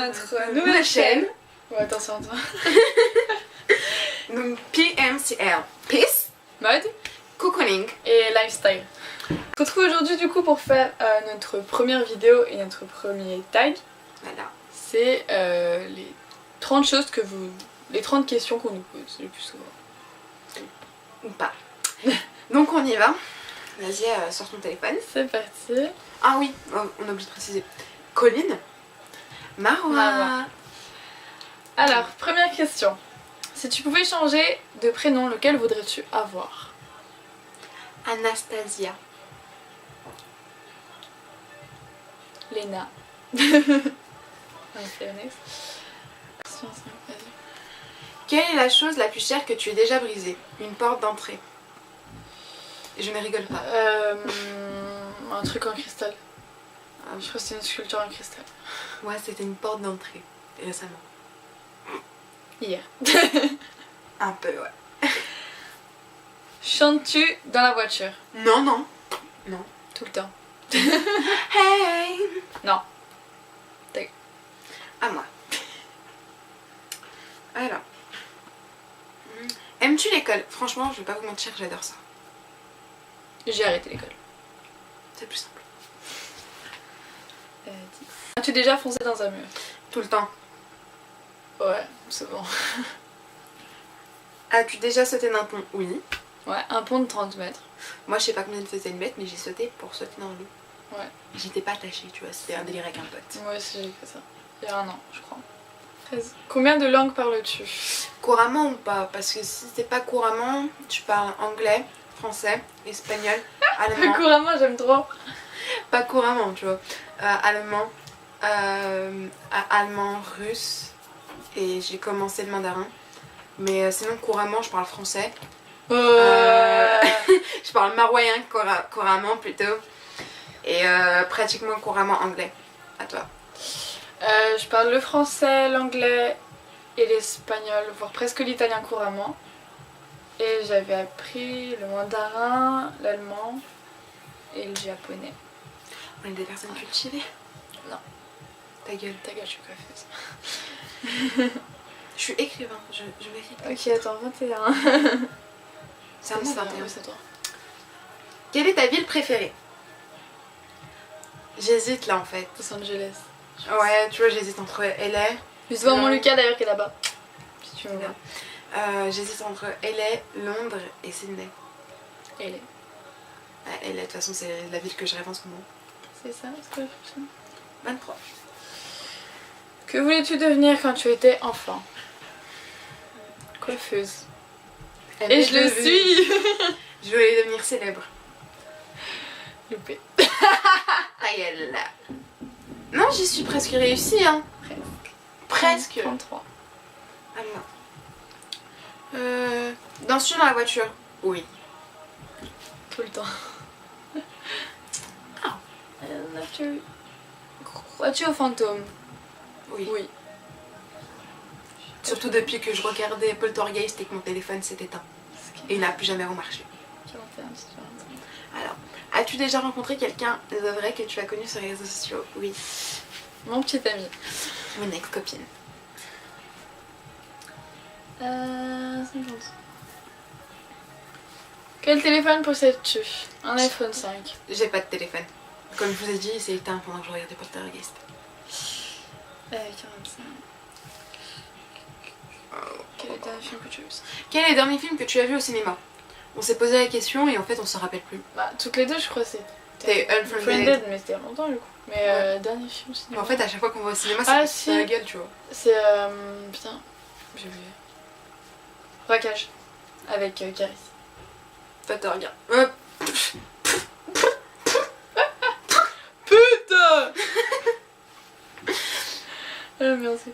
notre nouvelle chaîne. Ouais, attention, toi. Donc PMCL, Peace, Mode Cocooning et Lifestyle. On se retrouve aujourd'hui du coup pour faire notre première vidéo et notre premier tag. Voilà. C'est les 30 choses que vous... les 30 questions qu'on nous pose le plus souvent. Ou pas. Donc on y va. Vas-y, sors ton téléphone. C'est parti. Ah oui, on a oublié de préciser. Colline, Marwa. Marwa. Alors, première question. Si tu pouvais changer de prénom, lequel voudrais-tu avoir? Anastasia. Léna. Vas-y. Quelle est la chose la plus chère que tu aies déjà brisée? Une porte d'entrée. Je ne rigole pas. Un truc en cristal. Je crois que c'est une sculpture en cristal. Ouais, c'était une porte d'entrée, récemment. Hier. Un peu, ouais. Chantes-tu dans la voiture? Non, non. Non. Tout le temps. Hey. Non. À moi. Alors. Aimes-tu l'école? Franchement, je vais pas vous mentir, j'adore ça. J'ai arrêté l'école. C'est plus simple. As-tu déjà foncé dans un mur? Tout le temps. Ouais, souvent. As-tu déjà sauté d'un pont? Oui. Ouais, un pont de 30 mètres. Moi, je sais pas combien de sauter une bête, mais j'ai sauté pour sauter dans l'eau. Ouais. J'étais pas attachée, tu vois, c'était un délire avec un pote. Moi aussi, j'ai fait ça. Il y a un an, je crois. 13. Combien de langues parles-tu? Couramment ou pas? Parce que si c'est pas couramment, tu parles anglais, français, espagnol, allemand. Couramment, j'aime trop. Pas couramment, tu vois. Allemand, allemand, russe, et j'ai commencé le mandarin. Mais sinon, couramment, je parle français. Je parle maroyen couramment plutôt. Et pratiquement couramment anglais. À toi. Je parle le français, l'anglais et l'espagnol, voire presque l'italien couramment. Et j'avais appris le mandarin, l'allemand et le japonais. On est des personnes cultivées? Non. Ta gueule. Ta gueule, je suis coiffeuse. Je suis écrivain, je mérite. Ok, attends, 21. C'est un bon 21. Oui, c'est toi. Quelle est ta ville préférée? J'hésite là en fait. Los Angeles. Ouais, tu vois, j'hésite entre LA. Je vais voir mon Lucas d'ailleurs qui est là-bas. Si tu veux bien. J'hésite entre LA, Londres et Sydney. LA. LA, de toute façon, c'est la ville que je rêve en ce moment. C'est ça, est-ce que je fais ça? 23. Que voulais-tu devenir quand tu étais enfant? Coiffeuse. Et je le suis. Je voulais devenir célèbre. Loupé. Ta gueule. Non, j'y suis presque réussie, hein. Presque. 33. Ah non. Danses-tu dans la voiture? Oui. Tout le temps. Crois-tu aux fantômes? Oui. Oui. Surtout depuis que je regardais Poltergeist et que mon téléphone s'est éteint. Et il n'a plus jamais remarché. 41, si tu veux. Alors, as-tu déjà rencontré quelqu'un de vrai que tu as connu sur les réseaux sociaux? Oui. Mon petit ami. Mon ex-copine. 50. Quel téléphone possèdes-tu? Un iPhone 5. J'ai pas de téléphone. Comme je vous ai dit, il s'est éteint pendant que je regardais Poltergeist. 45. Quel est le dernier film que tu as vu? Quel est le dernier film que tu as vu au cinéma? On s'est posé la question et en fait on se rappelle plus. Bah, toutes les deux, je crois, C'était Unfriended. Unfriended, mais c'était il y a longtemps du coup. Mais Ouais. Dernier film cinéma. Mais en fait, à chaque fois qu'on va au cinéma, Ah, c'est si. la gueule, tu vois. C'est. Putain, j'ai oublié. Braquage. Avec Caris. Toi, te regardes. Putain. Merci.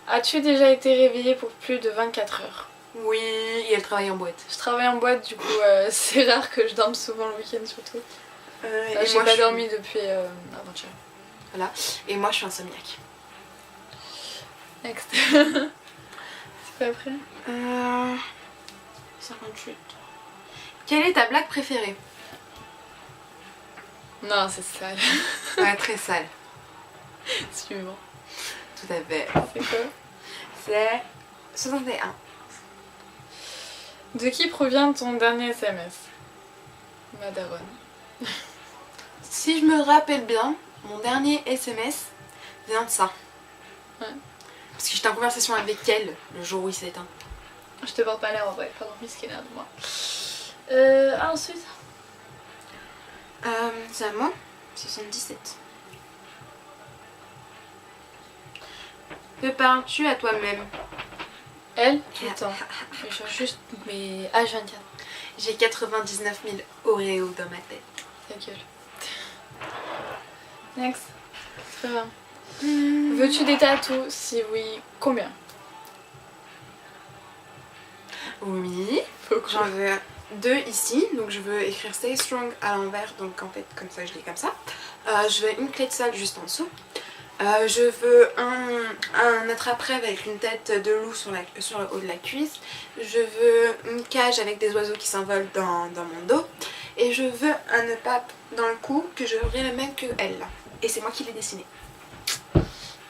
As-tu déjà été réveillée pour plus de 24 heures? Oui, et elle travaille en boîte. Je travaille en boîte, du coup, c'est rare que je dorme souvent le week-end surtout. Et J'ai moi, pas je dormi depuis avant-hier. Voilà. Et moi, je suis insomniaque. Next. C'est pas après? 58. Quelle est ta blague préférée? Non, c'est sale. Ouais, très sale. Suivant. Tout à fait. C'est quoi? C'est 61. De qui provient ton dernier SMS? Ma daronne. Si je me rappelle bien, mon dernier SMS vient de ça. Ouais. Parce que j'étais en conversation avec elle le jour où il s'est éteint. Je te porte pas l'air en vrai, pardon, misquine de moi. Ensuite. C'est à moi. 77. Que parles-tu à toi-même? Elle, tout le temps. Je cherche juste mes H24. J'ai 99 000 Oreos dans ma tête. Ta gueule. Next. Très bien. Veux-tu des tatous? Si oui, combien? Oui. J'en veux 2 ici. Donc je veux écrire Stay Strong à l'envers. Donc en fait, comme ça, je lis comme ça. Je veux une clé de salle juste en dessous. Je veux un attrape-rêve avec une tête de loup sur le haut de la cuisse. Je veux une cage avec des oiseaux qui s'envolent dans mon dos. Et je veux un nœud pape dans le cou que je ferai le même que elle là. Et c'est moi qui l'ai dessiné.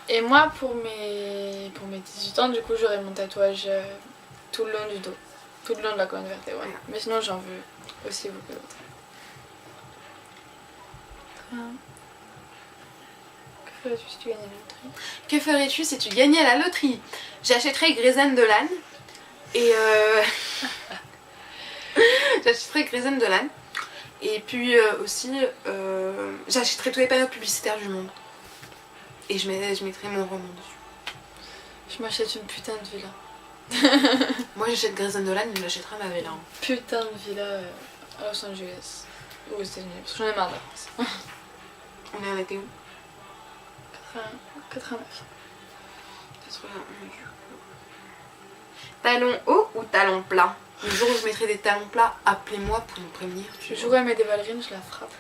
Et moi, pour mes 18 ans, du coup, j'aurai mon tatouage tout le long du dos. Tout le long de la colonne vertébrale. Ouais. Mais sinon, j'en veux aussi beaucoup d'autres. Que ferais-tu si tu gagnais la loterie? Que ferais-tu si tu gagnais la loterie? J'achèterais Greysen de l'âne. Et j'achèterais Greysen de l'âne. Et puis aussi, j'achèterais tous les panneaux publicitaires du monde. Et je mettrais mon roman dessus. Je m'achète une putain de villa. Moi j'achète Greysen de l'âne, mais j'achèterai ma villa. Putain de villa à Los Angeles. Ou aux États-Unis. Parce que j'en ai marre de la France. On est en été où? 89. 91. Talons hauts ou talons plats? Le jour où je mettrai des talons plats, appelez-moi pour me prévenir. Le jour où elle met des ballerines, je la frappe.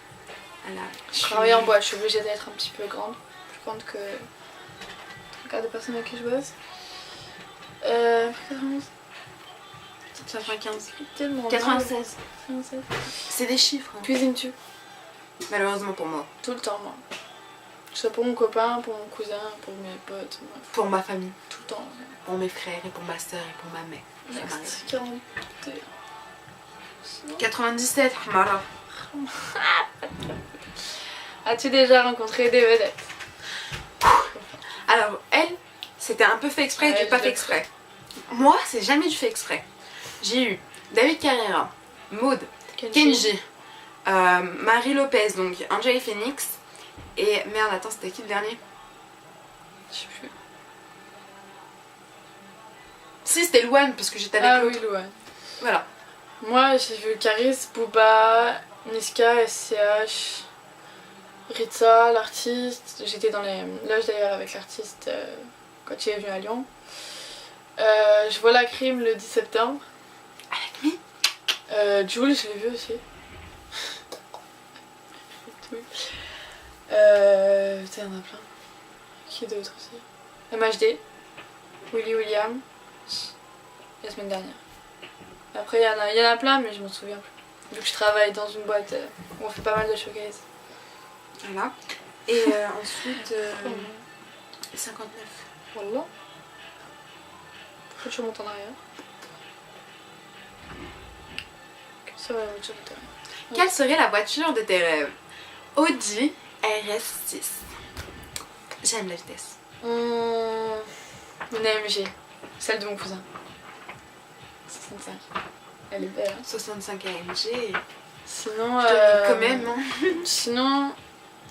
Voilà. Je travaille en boîte, je suis obligée d'être un petit peu grande. Plus grande que le quart des personnes avec qui je bosse. 95. Tellement 96. 96. C'est des chiffres. Hein. Cuisines-tu? Malheureusement pour moi. Tout le temps, moi. Que ce soit pour mon copain, pour mon cousin, pour mes potes. Bref. Pour ma famille. Tout le temps. Pour mes frères et pour ma soeur et pour ma mère. Next. 41. 97. Voilà. As-tu déjà rencontré des vedettes? Alors, elle, c'était un peu fait exprès et Ouais, du pas fait exprès. Moi, c'est jamais du fait exprès. J'ai eu David Carrera, Maud, Kenji, Marie Lopez, donc Angel Phoenix. Et merde, attends, c'était qui le dernier? Je sais plus. Si, c'était Louane, parce que j'étais avec l'autre. Oui, Louane. Voilà. Moi, j'ai vu Caris, Booba, Niska, SCH, Ritza, l'artiste. J'étais dans les loges d'ailleurs avec l'artiste quand il est venu à Lyon. Je vois la crime le 10 septembre. Avec lui? Jules, je l'ai vu aussi. Putain, il y en a plein. Qui d'autre aussi? MHD, Willy William, la semaine dernière. Après, il y en a plein, mais je m'en souviens plus. Donc, je travaille dans une boîte où on fait pas mal de showcase. Voilà. Et ensuite, 59. Voilà. Faut que je monte en arrière. Ça va, la voiture de terrain. Quelle serait la voiture de tes rêves? Audi RS6. J'aime la vitesse. Une AMG, celle de mon cousin. 65. Elle est belle. Hein. 65 AMG. Sinon, Quand même. Hein. Sinon,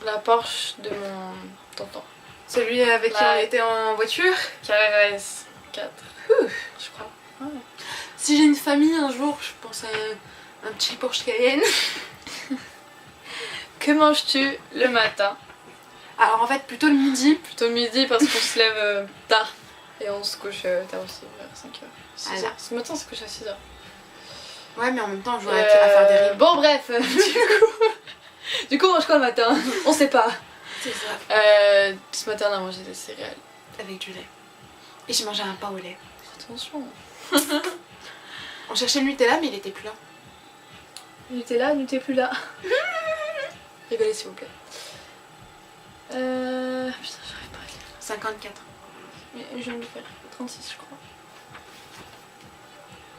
la Porsche de mon tonton. Celui avec qui on était en voiture. KRS 4. Je crois. Ouais. Si j'ai une famille un jour, je pense à un petit Porsche Cayenne. Que manges-tu le matin? Alors en fait, plutôt le midi. Plutôt le midi parce qu'on se lève tard. Et on se couche tard aussi, vers 5h. 6h. Ce matin, on se couche à 6h. Ouais, mais en même temps, je voudrais à faire des rimes. Bon, bref, du coup, on mange quoi le matin? On sait pas. C'est ça. Ce matin, on a mangé des céréales. Avec du lait. Et j'ai mangé un pain au lait. Attention. On cherchait le Nutella, mais il était plus là. Nutella, Nutella plus là. Rigolez s'il vous plaît. Putain, j'arrive pas à lire. 54. Mais je viens de le faire. 36 je crois.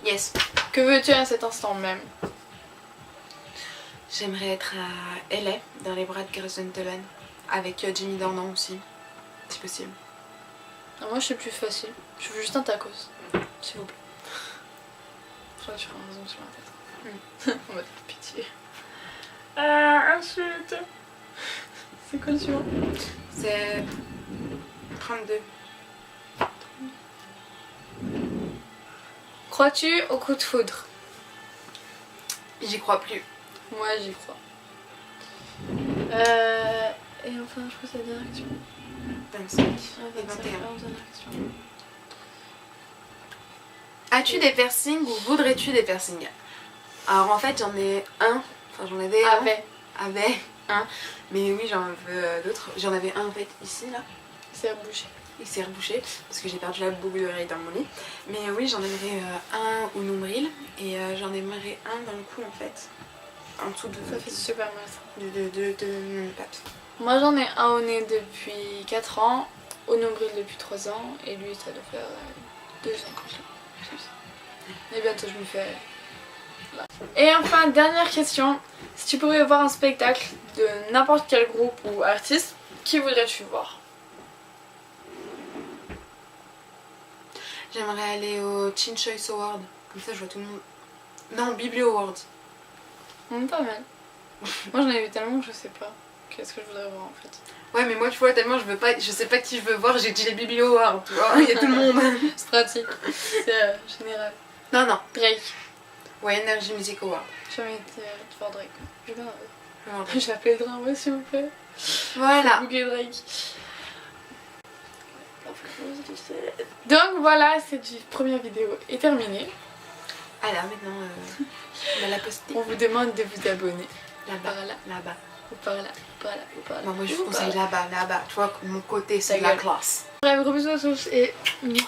Yes. Que veux-tu à cet instant même? J'aimerais être à LA, dans les bras de Grace Gentleman, avec Jimmy Dornan aussi, si possible. Ah, moi je suis plus facile. Je veux juste un tacos. S'il vous plaît. Je crois que tu feras un zoom sur ma tête. On va te faire pitié. Insulte. C'est quoi le suivant? C'est 32. Crois-tu au coup de foudre? J'y crois plus. Moi j'y crois. Et enfin je crois que c'est la dernière question. 25 Ah, et 21. Dernière question. As-tu des piercings ou voudrais-tu des piercings? Alors en fait j'en ai un, enfin j'en avais un. Avait un, mais oui j'en veux d'autres. J'en avais un en fait ici là. C'est à bouger. Il s'est rebouché parce que j'ai perdu la boucle d'oreille dans mon lit. Mais oui j'en aimerais un au nombril et j'en aimerais un dans le cou en fait. En dessous de... Ça fait super mal ça. De mon pape. Moi j'en ai un au nez depuis 4 ans, au nombril depuis 3 ans et lui ça doit faire 2 ans comme ça. Et bientôt je me fais là. Et enfin dernière question, si tu pouvais voir un spectacle de n'importe quel groupe ou artiste, qui voudrais-tu voir? J'aimerais aller au Teen Choice Award, comme ça je vois tout le monde. Non, Biblio Awards. Pas mal. Moi j'en ai vu tellement que je sais pas. Qu'est-ce que je voudrais voir en fait? Ouais mais moi tu vois tellement je sais pas qui je veux voir, j'ai dit les Biblio Awards, tu vois, il y a tout le monde. C'est pratique, c'est général. Non non. Drake. Ouais, Energy Music Award. J'ai jamais été voir Drake. J'ai bien Voilà. J'ai appelé le train, s'il vous plaît. Voilà. Boogie Drake. Donc voilà, cette première vidéo est terminée. Alors maintenant, on va la poster. On vous demande de vous abonner. Là-bas, Par là. là-bas. Ou par là, ou par là, ou par là. Non, moi je ou vous conseille par là. là-bas. Tu vois, mon côté c'est Ta la gueule. classe. Bref, gros bisous à tous et... Bisous.